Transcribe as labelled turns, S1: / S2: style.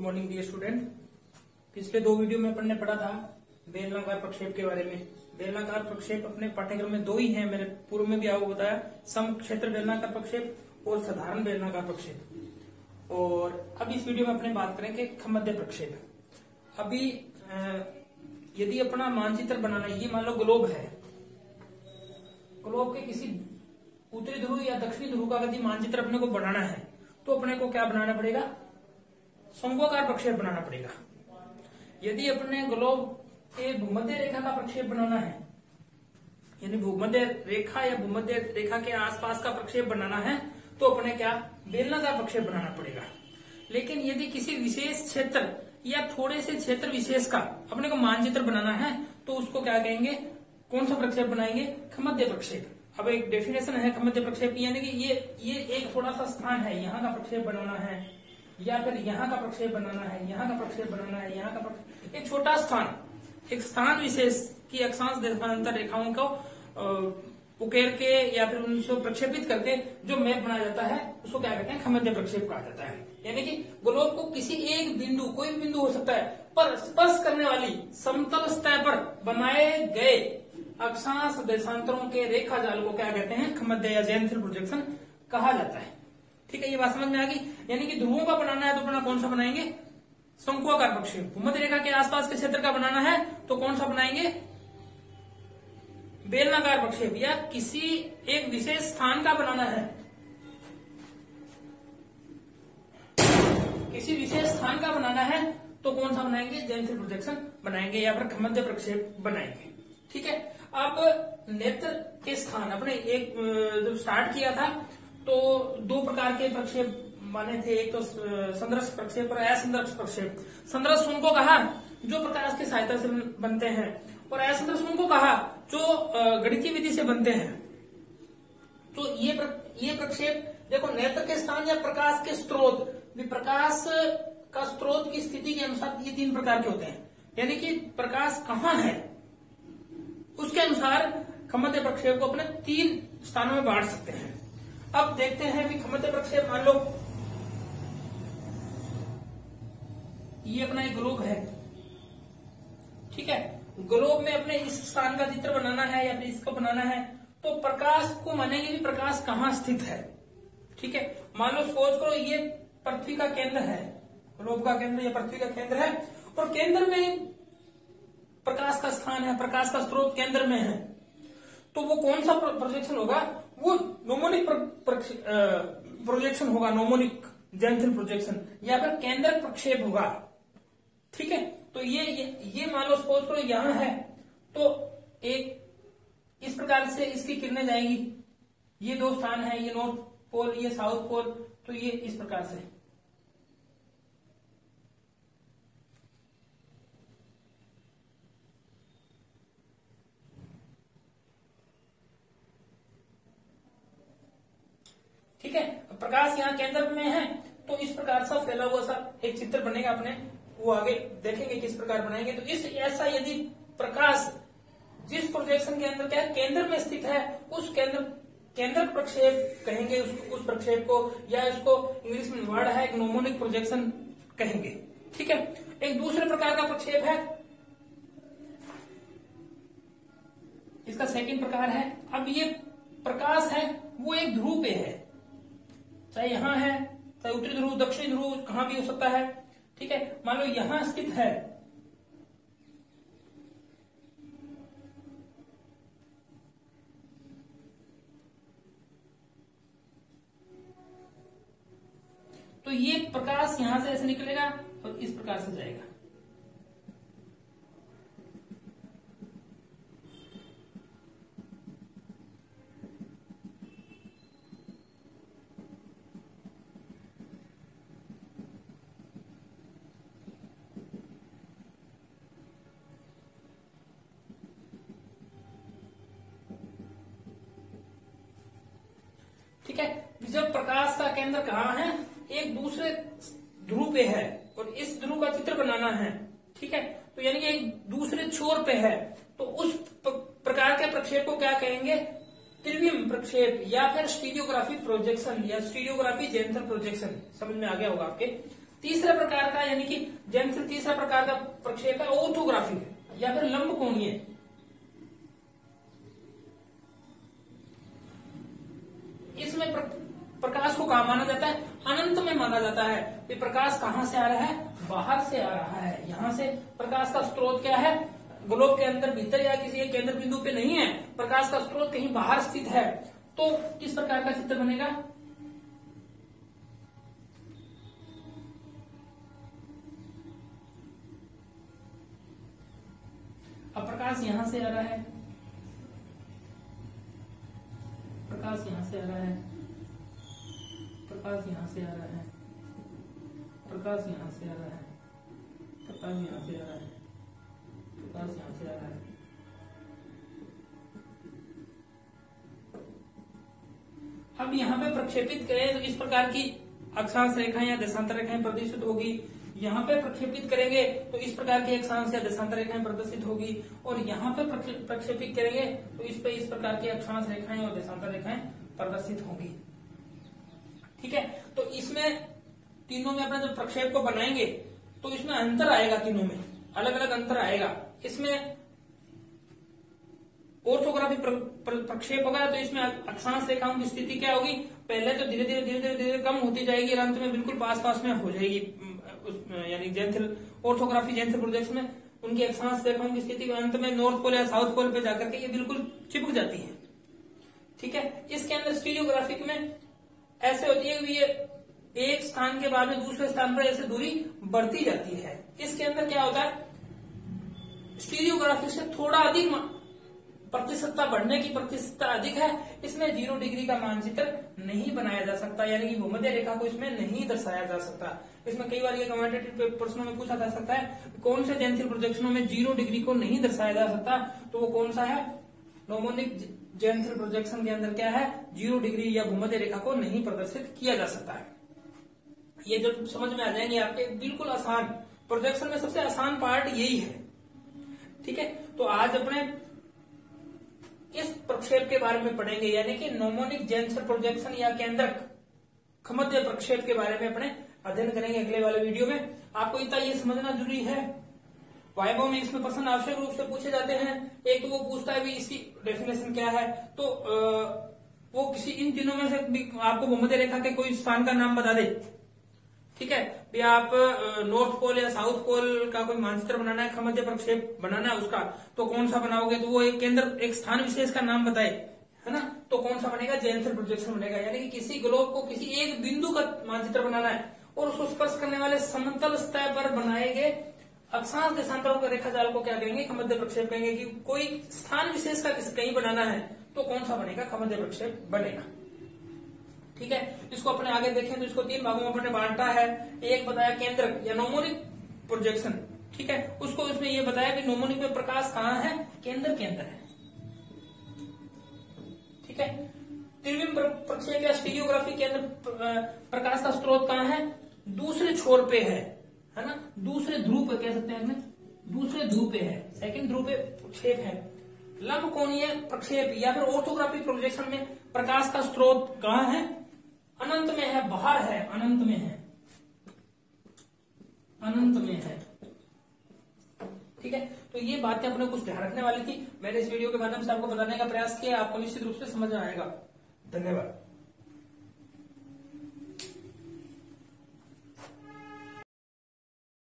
S1: Morning dear student. पिछले दो video में अपन ने पढ़ा था बेलनाकार प्रक्षेप के बारे में। बेलनाकार प्रक्षेप अपने पाठ्यक्रम में दो ही हैं, मैंने पूर्व में भी आपको बताया, सम क्षेत्र बेलनाकार प्रक्षेप और साधारण बेलनाकार प्रक्षेप। और अब इस वीडियो में अपने बात करेंगे खमध्य प्रक्षेप। अभी यदि अपना मानचित्र बनाना है, ये मान लो ग्लोब है, ग्लोब के किसी उत्तरी ध्रुव या दक्षिणी ध्रुव का यदि मानचित्र अपने को बनाना है तो अपने को क्या बनाना पड़ेगा? शंक्वाकार प्रक्षेप बनाना पड़ेगा। यदि अपने ग्लोब के भूमध्य रेखा का प्रक्षेप बनाना है, यानी भूमध्य रेखा या भूमध्य रेखा के आसपास का प्रक्षेप बनाना है, तो अपने क्या बेलनाकार प्रक्षेप बनाना पड़ेगा। लेकिन यदि किसी विशेष क्षेत्र या थोड़े से क्षेत्र विशेष का अपने को मानचित्र बनाना है तो उसको क्या कहेंगे? कौन सा प्रक्षेप बनाएंगे? खमध्य प्रक्षेप। अब एक डेफिनेशन है खमध्य प्रक्षेप, यानी कि ये एक थोड़ा सा स्थान है, यहाँ का प्रक्षेप बनाना है या फिर यहाँ का प्रक्षेप बनाना है, यहाँ का प्रक्षेप बनाना है, यहाँ का प्रक्षेप, एक छोटा स्थान, एक स्थान विशेष की अक्षांश देशांतर रेखाओं को उकेर के या फिर उनको प्रक्षेपित करके जो मैप बनाया जाता है उसको क्या कहते हैं? खमध्य प्रक्षेप कहा जाता है। यानी कि ग्लोब को किसी एक बिंदु, कोई भी बिंदु हो सकता है, पर स्पर्श करने वाली समतल सतह पर बनाए गए अक्षांश देशांतरों के रेखा जाल को क्या कहते हैं? खमध्य या ज़ेनिथल प्रोजेक्शन कहा जाता है। ठीक है, ये बात समझ में आ गई। यानी कि ध्रुवों का बनाना है तो अपना कौन सा बनाएंगे? शंक्वाकार प्रक्षेप। भूमध्य रेखा के आसपास के क्षेत्र का बनाना है तो कौन सा बनाएंगे? बेलनाकार प्रक्षेप। या किसी एक विशेष स्थान का बनाना है, किसी विशेष स्थान का बनाना है तो कौन सा बनाएंगे? ज़ेनिथल प्रोजेक्शन बनाएंगे या फिर खमध्य प्रक्षेप बनाएंगे। ठीक है, अब नेत्र के स्थान अपने एक जब स्टार्ट किया था तो दो प्रकार के प्रक्षेप माने थे, एक तो संदर्श प्रक्षेप और असंदर्श प्रक्षेप। संदर्श उनको कहा जो प्रकाश की सहायता से बनते हैं और असंदर्श उनको कहा जो गणितीय विधि से बनते हैं। तो ये प्रक्षेप देखो, नेत्र के स्थान या प्रकाश के स्रोत, प्रकाश का स्रोत की स्थिति के अनुसार ये तीन प्रकार के होते हैं। यानी कि प्रकाश कहाँ है उसके अनुसार खमध्य प्रक्षेप को अपने तीन स्थानों में बांट सकते हैं। अब देखते हैं कि खमध्य प्रक्षेप, मान लो ये अपना एक ग्लोब है, ठीक है, ग्लोब में अपने इस स्थान का चित्र बनाना है या फिर इसको बनाना है तो प्रकाश को मानेंगे कि प्रकाश कहाँ स्थित है। ठीक है, मान लो सोच करो ये पृथ्वी का केंद्र है, ग्लोब का केंद्र या पृथ्वी का केंद्र है और केंद्र में प्रकाश का स्थान है, प्रकाश का स्रोत केंद्र में है, तो वो कौन सा प्रोजेक्शन होगा? वो नोमोनिक प्रोजेक्शन होगा, नोमोनिक ज़ेनिथल प्रोजेक्शन या फिर केंद्रक प्रक्षेप होगा। ठीक है, तो ये मान लो सपोज करो यहां है तो एक इस प्रकार से इसकी किरणें जाएंगी, ये दो स्थान है, ये नॉर्थ पोल, ये साउथ पोल, तो ये इस प्रकार से। ठीक है, प्रकाश यहाँ केंद्र में है तो इस प्रकार सा फैला हुआ सा एक चित्र बनेगा अपने, वो आगे देखेंगे किस प्रकार बनाएंगे। तो इस ऐसा यदि प्रकाश जिस प्रोजेक्शन के अंदर क्या है, केंद्र में स्थित है, उस केंद्रक प्रक्षेप कहेंगे उस प्रक्षेप को, या इसको इंग्लिश में वर्ड है एक नोमोनिक प्रोजेक्शन कहेंगे। ठीक है, एक दूसरे प्रकार का प्रक्षेप है, इसका सेकंड प्रकार है। अब ये प्रकाश है वो एक ध्रुव पे है, चाहे यहां है, चाहे उत्तरी ध्रुव, दक्षिणी ध्रुव, कहां भी हो सकता है। ठीक है, मान लो यहां स्थित है, तो ये प्रकाश यहां से ऐसे निकलेगा और इस प्रकार से जाएगा। ठीक है, जब प्रकाश का केंद्र कहाँ है? एक दूसरे ध्रुव पे है और इस ध्रुव का चित्र बनाना है। ठीक है, तो यानी कि एक दूसरे छोर पे है तो उस प्रकार के प्रक्षेप को क्या कहेंगे? त्रिविम प्रक्षेप या फिर स्टीरियोग्राफी प्रोजेक्शन या स्टीरियोग्राफी ज़ेनिथल प्रोजेक्शन। समझ में आ गया होगा आपके। तीसरे प्रकार का यानी कि जेंथिल तीसरा प्रकार का प्रक्षेप है ऑर्थोग्राफिक या फिर लंबकोणीय। इसमें प्रकाश को कहां माना जाता है? अनंत में माना जाता है। ये प्रकाश कहां से आ रहा है? बाहर से आ रहा है। यहां से प्रकाश का स्रोत क्या है? ग्लोब के अंदर भीतर या किसी एक केंद्र बिंदु पे नहीं है, प्रकाश का स्रोत कहीं बाहर स्थित है। तो किस प्रकार का चित्र बनेगा? अब प्रकाश यहां से आ रहा है, प्रकाश यहां से आ रहा है, प्रकाश यहां से आ रहा है, प्रकाश यहां से आ रहा है, प्रकाश यहां से आ रहा है, प्रकाश यहां से आ रहा है। अब यहाँ पे प्रक्षेपित करें तो इस प्रकार की अक्षांश रेखाएं या देशांतर रेखाएं प्रदर्शित होगी। यहाँ पे प्रक्षेपित करेंगे तो इस प्रकार की अक्षांश या देशांतर रेखाएं प्रदर्शित होगी, और यहाँ पे प्रक्षेपित करेंगे तो इस पे इस प्रकार की अक्षांश रेखाएं और देशांतर रेखाएं प्रदर्शित होंगी। ठीक है, तो इसमें तीनों में अपना जब प्रक्षेप को बनाएंगे तो इसमें अंतर आएगा, तीनों में अलग अलग अंतर आएगा। इसमें ऑर्थोग्राफिक प्रक्षेप होगा तो इसमें अक्षांश रेखाओं की स्थिति क्या होगी? पहले तो धीरे धीरे कम होती जाएगी और अंत में बिल्कुल पास में हो जाएगी। यानी जेंथिल ऑर्थोग्राफी जेंथिल प्रोजेक्शन में उनकी अक्षांश रेखाओं की स्थिति अंत में नॉर्थ पोल या साउथ पोल पे जाकर के ये बिल्कुल चिपक जाती है। ठीक है, इसके अंदर स्टीरियोग्राफिक में ऐसे होती है कि ये एक स्थान के बाद में दूसरे स्थान पर ऐसे दूरी बढ़ती जाती है। इसके अंदर क्या होता है? स्टीरियोग्राफी से थोड़ा अधिक प्रतिशतता बढ़ने की प्रतिशतता अधिक है। इसमें 0 डिग्री का मानचित्र नहीं बनाया जा सकता, यानी कि भूमध्य रेखा को इसमें नहीं दर्शाया जा सकता। इसमें कई बार ये कमेंटेटिव प्रश्नों में पूछा जा सकता है कौन से जेंथिल प्रोजेक्शनों में 0 डिग्री को नहीं दर्शाया जा सकता, तो वो कौन सा है? नोमोनिक जेंथिल प्रोजेक्शन के अंदर क्या है? 0 डिग्री या भूमध्य रेखा को नहीं प्रदर्शित किया जा सकता है। ये जो समझ में आ जाएंगे आपके, बिल्कुल आसान। प्रोजेक्शन में सबसे आसान पार्ट यही है। ठीक है, तो आज अपने इस प्रक्षेप के बारे में पढ़ेंगे, यानी कि नोमोनिक जेंथिल प्रोजेक्शन या केंद्रक खमध्य प्रक्षेप के बारे में अपने अध्ययन करेंगे अगले वाले वीडियो में। आपको इतना ये समझना जरूरी है। वाइवा में इसमें प्रश्न आवश्यक रूप से पूछे जाते हैं। एक तो वो पूछता है भी इसकी डेफिनेशन क्या है, तो वो किसी इन तीनों में से आपको भूमध्य रेखा के कोई स्थान का नाम बता दे। ठीक है, भी आप नॉर्थ पोल या साउथ पोल का कोई मानचित्र बनाना है, खमध्य प्रक्षेप बनाना है उसका, तो कौन सा बनाओगे? तो वो एक केंद्र एक स्थान विशेष का नाम बताए, है ना, तो कौन सा बनेगा? जेंथिल प्रोजेक्शन बनेगा। यानी कि किसी ग्लोब को किसी एक बिंदु का मानचित्र बनाना है और उसको स्पर्श करने वाले समतल सतह पर बनाए गए अक्षांश देशांतरों के रेखा जाल को क्या कहेंगे? खमध्य प्रक्षेप कहेंगे। कि कोई स्थान विशेष का कहीं बनाना है तो कौन सा बनेगा? खमध्य प्रक्षेप बनेगा। ठीक है, इसको अपने आगे देखें तो इसको 3 भागों में अपने बांटा है। एक बताया केंद्रक या नोमोनिक प्रोजेक्शन। ठीक है, उसको इसमें ये बताया कि नोमोनिक में प्रकाश कहाँ है? केंद्र के अंदर है। ठीक है, त्रिविम प्रक्षेप या स्टीरियोग्राफी के अंदर प्रकाश का स्रोत कहाँ है? दूसरे छोर पे है ना, दूसरे ध्रुव पे कह सकते हैं, दूसरे ध्रुव पे है, सेकंड ध्रुव पे प्रक्षेप है। लंबकोणीय प्रक्षेप या फिर ऑर्थोग्राफिक प्रोजेक्शन में प्रकाश का स्रोत कहाँ है? अनंत में है, बाहर है, अनंत में है, अनंत में है। ठीक है, तो ये बातें अपने कुछ ध्यान रखने वाली थी। मैंने इस वीडियो के माध्यम से आपको बताने का प्रयास किया, आपको निश्चित रूप से समझ में आएगा। धन्यवाद।